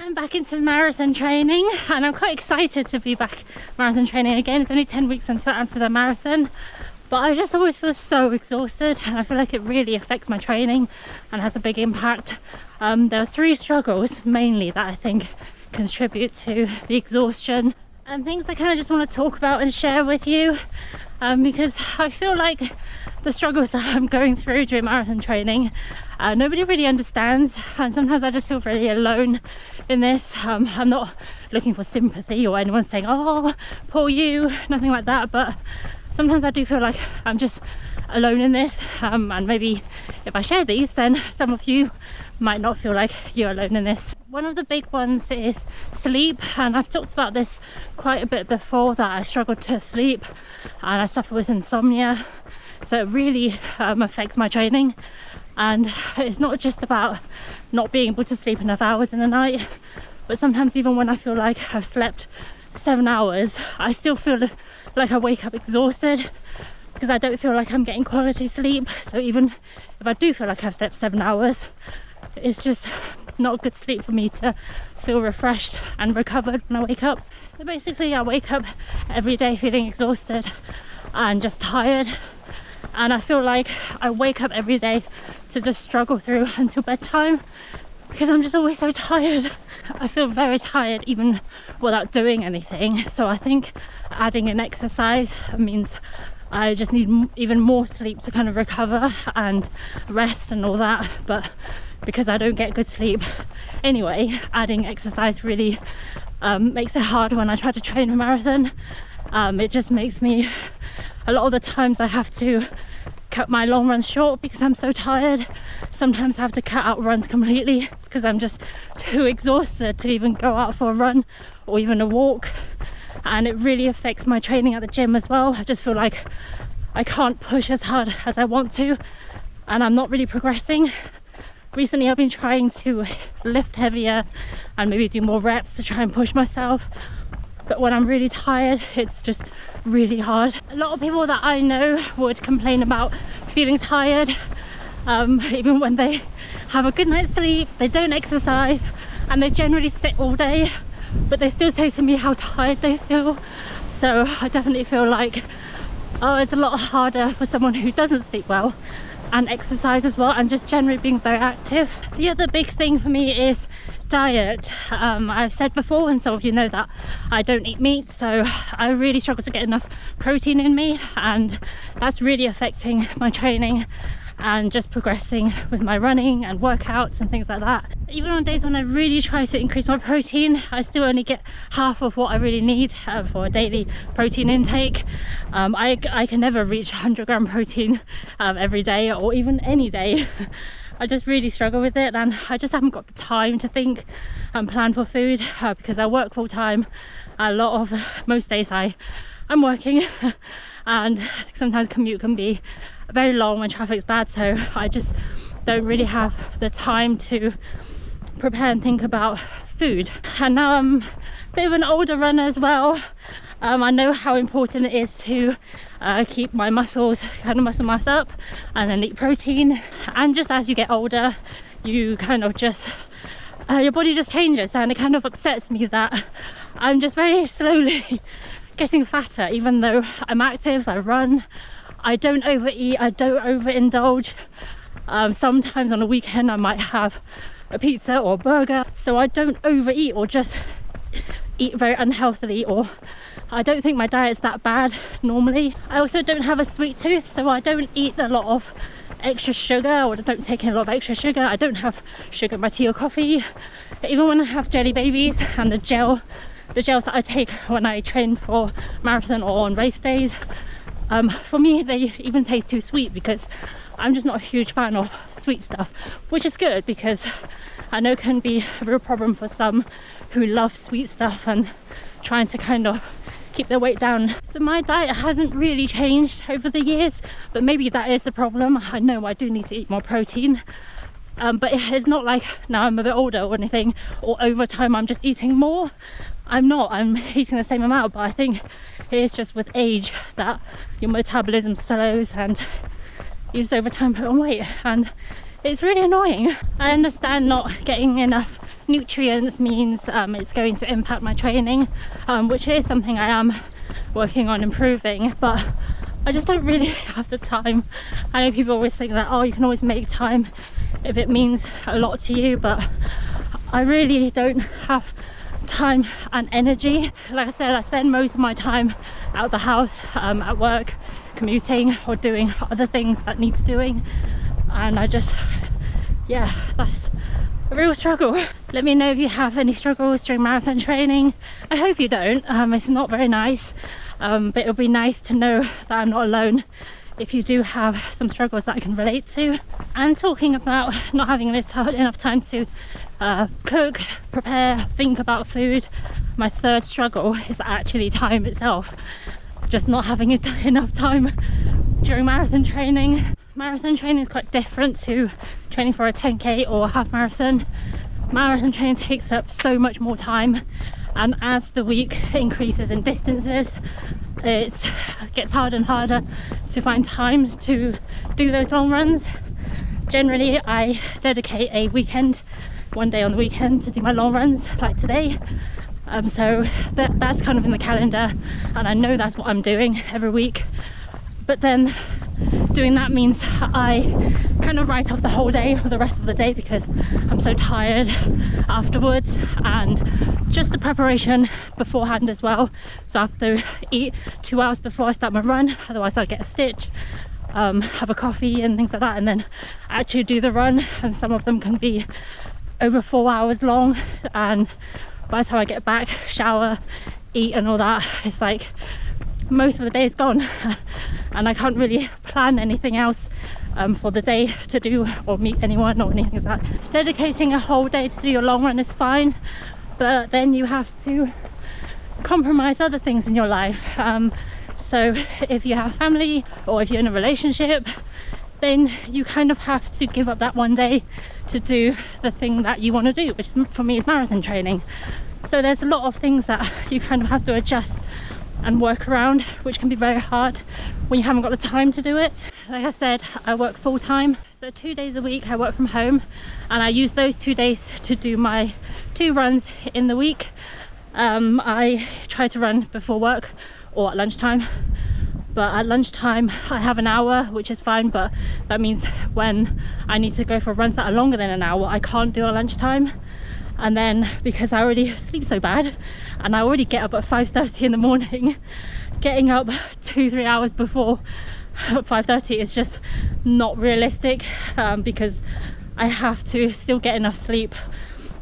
I'm back into marathon training and I'm quite excited to be back marathon training again. It's only 10 weeks until Amsterdam Marathon, but I just always feel so exhausted and I feel like it really affects my training and has a big impact. There are 3 struggles mainly that I think contribute to the exhaustion, and things I kind of just want to talk about and share with you, because I feel like the struggles that I'm going through during marathon training, nobody really understands, and sometimes I just feel really alone in this. I'm not looking for sympathy or anyone saying, oh, poor you, nothing like that, but sometimes I do feel like I'm just alone in this, and maybe if I share these, then some of you might not feel like you're alone in this. One of the big ones is sleep, and I've talked about this quite a bit before, that I struggle to sleep and I suffer with insomnia, so it really affects my training. And it's not just about not being able to sleep enough hours in the night, but sometimes even when I feel like I've slept 7 hours, I still feel like I wake up exhausted because I don't feel like I'm getting quality sleep. So even if I do feel like I've slept 7 hours, it's just not good sleep for me to feel refreshed and recovered when I wake up. So basically I wake up every day feeling exhausted and just tired, and I feel like I wake up every day to just struggle through until bedtime because I'm just always so tired. I feel very tired even without doing anything, so I think adding an exercise means I just need even more sleep to kind of recover and rest and all that. But because I don't get good sleep anyway, adding exercise really makes it hard when I try to train for marathon. It just makes me, a lot of the times I have to cut my long runs short because I'm so tired. Sometimes I have to cut out runs completely because I'm just too exhausted to even go out for a run or even a walk. And it really affects my training at the gym as well. I just feel like I can't push as hard as I want to and I'm not really progressing. Recently I've been trying to lift heavier and maybe do more reps to try and push myself, but when I'm really tired it's just really hard. A lot of people that I know would complain about feeling tired, even when they have a good night's sleep, they don't exercise and they generally sit all day, but they still say to me how tired they feel. So I definitely feel like, oh, it's a lot harder for someone who doesn't sleep well and exercise as well, and just generally being very active. The other big thing for me is diet. I've said before, and some of you know, that I don't eat meat, so I really struggle to get enough protein in me, and that's really affecting my training and just progressing with my running and workouts and things like that. Even on days when I really try to increase my protein, I still only get half of what I really need for a daily protein intake. I can never reach 100-gram protein every day or even any day. I just really struggle with it, and I just haven't got the time to think and plan for food because I work full time. Most days I'm working and sometimes commute can be very long when traffic's bad, so I just don't really have the time to prepare and think about food. And now I'm a bit of an older runner as well. I know how important it is to keep my muscle mass up and then eat protein, and just as you get older you kind of just your body just changes, and it kind of upsets me that I'm just very slowly getting fatter. Even though I'm active, I run, I don't overeat, I don't overindulge. Sometimes on a weekend I might have a pizza or a burger, so I don't overeat or just eat very unhealthily, or I don't think my diet's that bad normally. I also don't have a sweet tooth, so I don't eat a lot of extra sugar, or I don't take in a lot of extra sugar. I don't have sugar in my tea or coffee. Even when I have jelly babies and the gels that I take when I train for marathon or on race days, for me they even taste too sweet because I'm just not a huge fan of sweet stuff, which is good because I know it can be a real problem for some who love sweet stuff and trying to kind of keep their weight down. So my diet hasn't really changed over the years, but maybe that is the problem. I know I do need to eat more protein, but it's not like now I'm a bit older or anything, or over time I'm just eating more. I'm eating the same amount, but I think it is just with age that your metabolism slows and you just over time put on weight, and it's really annoying. I understand not getting enough nutrients means it's going to impact my training, which is something I am working on improving, but I just don't really have the time. I know people always think that, oh, you can always make time if it means a lot to you, but I really don't have time and energy. Like I said, I spend most of my time out the house, at work, commuting, or doing other things that needs doing, and I just, yeah, that's a real struggle. Let me know if you have any struggles during marathon training. I hope you don't. It's not very nice, but it'll be nice to know that I'm not alone if you do have some struggles that I can relate to. And talking about not having enough time to cook, prepare, think about food, my third struggle is actually time itself. Just not having enough time during marathon training. Marathon training is quite different to training for a 10k or a half marathon. Marathon training takes up so much more time, and as the week increases in distances, it gets harder and harder to find time to do those long runs. Generally, I dedicate a weekend, one day on the weekend, to do my long runs, like today. So that's kind of in the calendar, and I know that's what I'm doing every week. But then doing that means I kind of write off the whole day or the rest of the day because I'm so tired afterwards, and just the preparation beforehand as well. So I have to eat 2 hours before I start my run, otherwise I'll get a stitch, have a coffee and things like that, and then actually do the run. And some of them can be over 4 hours long, and by the time I get back, shower, eat and all that, it's like most of the day is gone and I can't really plan anything else for the day to do or meet anyone or anything like that. Dedicating a whole day to do your long run is fine, but then you have to compromise other things in your life. So if you have family or if you're in a relationship, then you kind of have to give up that one day to do the thing that you want to do, which for me is marathon training. So there's a lot of things that you kind of have to adjust and work around, which can be very hard when you haven't got the time to do it. Like I said, I work full-time, so 2 days a week I work from home, and I use those 2 days to do my 2 runs in the week. I try to run before work or at lunchtime, but at lunchtime I have an hour, which is fine, but that means when I need to go for runs that are longer than an hour, I can't do at lunchtime. And then because I already sleep so bad and I already get up at 5:30 in the morning, getting up 2-3 hours before 5:30 is just not realistic, because I have to still get enough sleep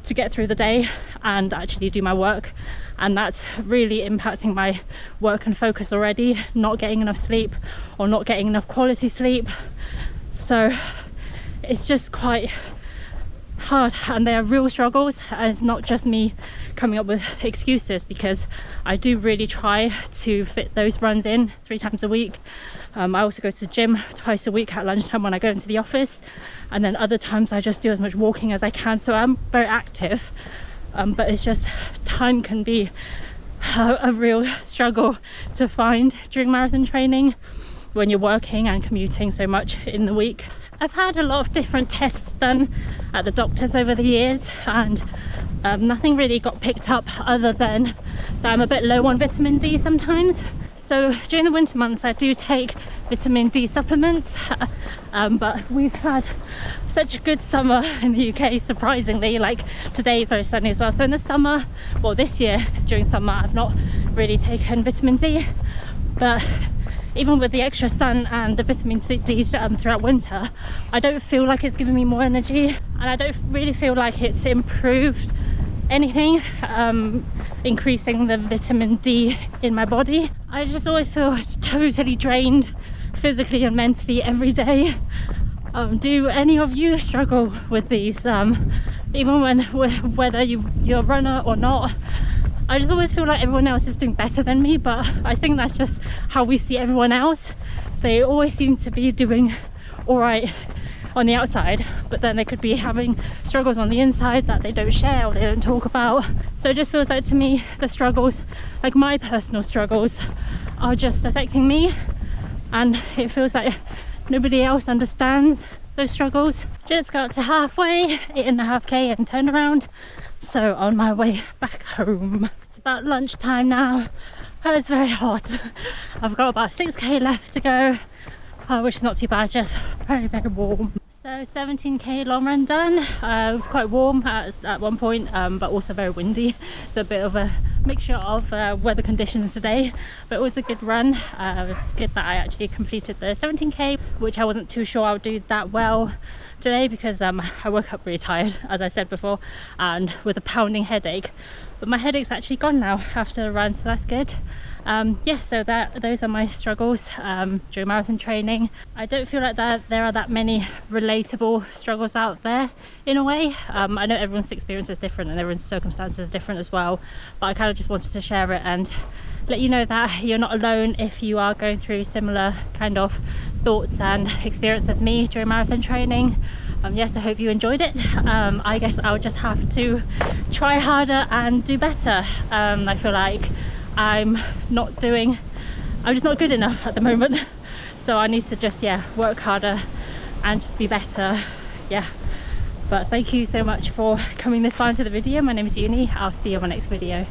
to get through the day and actually do my work, and that's really impacting my work and focus already, not getting enough sleep or not getting enough quality sleep. So it's just quite hard, and they are real struggles, and it's not just me coming up with excuses, because I do really try to fit those runs in 3 times a week. I also go to the gym twice a week at lunchtime when I go into the office, and then other times I just do as much walking as I can, so I'm very active, but it's just time can be a real struggle to find during marathon training when you're working and commuting so much in the week. I've had a lot of different tests done at the doctors over the years, and nothing really got picked up other than that I'm a bit low on vitamin D sometimes. So during the winter months I do take vitamin D supplements, but we've had such a good summer in the UK, surprisingly. Like today is very sunny as well, so in the summer, well this year during summer, I've not really taken vitamin D, but even with the extra sun and the vitamin D throughout winter, I don't feel like it's giving me more energy, and I don't really feel like it's improved anything, increasing the vitamin D in my body. I just always feel totally drained physically and mentally every day. Do any of you struggle with these, even whether you're a runner or not? I just always feel like everyone else is doing better than me, but I think that's just how we see everyone else. They always seem to be doing all right on the outside, but then they could be having struggles on the inside that they don't share or they don't talk about. So it just feels like to me the struggles, like my personal struggles, are just affecting me, and it feels like nobody else understands those struggles. Just got to halfway, 8.5k and turned around, so on my way back home. It's about lunchtime now. Oh, it's very hot. I've got about 6k left to go, which is not too bad, just very warm. So 17k long run done. It was quite warm at one point, but also very windy, so a bit of a mixture of weather conditions today, but it was a good run. It's good that I actually completed the 17k, which I wasn't too sure I would do that well today because I woke up really tired, as I said before, and with a pounding headache, but my headache's actually gone now after the run, so that's good. Yeah, so those are my struggles during marathon training. I don't feel like there are that many relatable struggles out there in a way. I know everyone's experience is different and everyone's circumstances are different as well, but I kind of just wanted to share it and let you know that you're not alone if you are going through similar kind of thoughts and experience as me during marathon training. Yes, I hope you enjoyed it. I guess I'll just have to try harder and do better. I feel like I'm just not good enough at the moment, so I need to just work harder and just be better. But thank you so much for coming this far into the video. My name is Uni. I'll see you on my next video.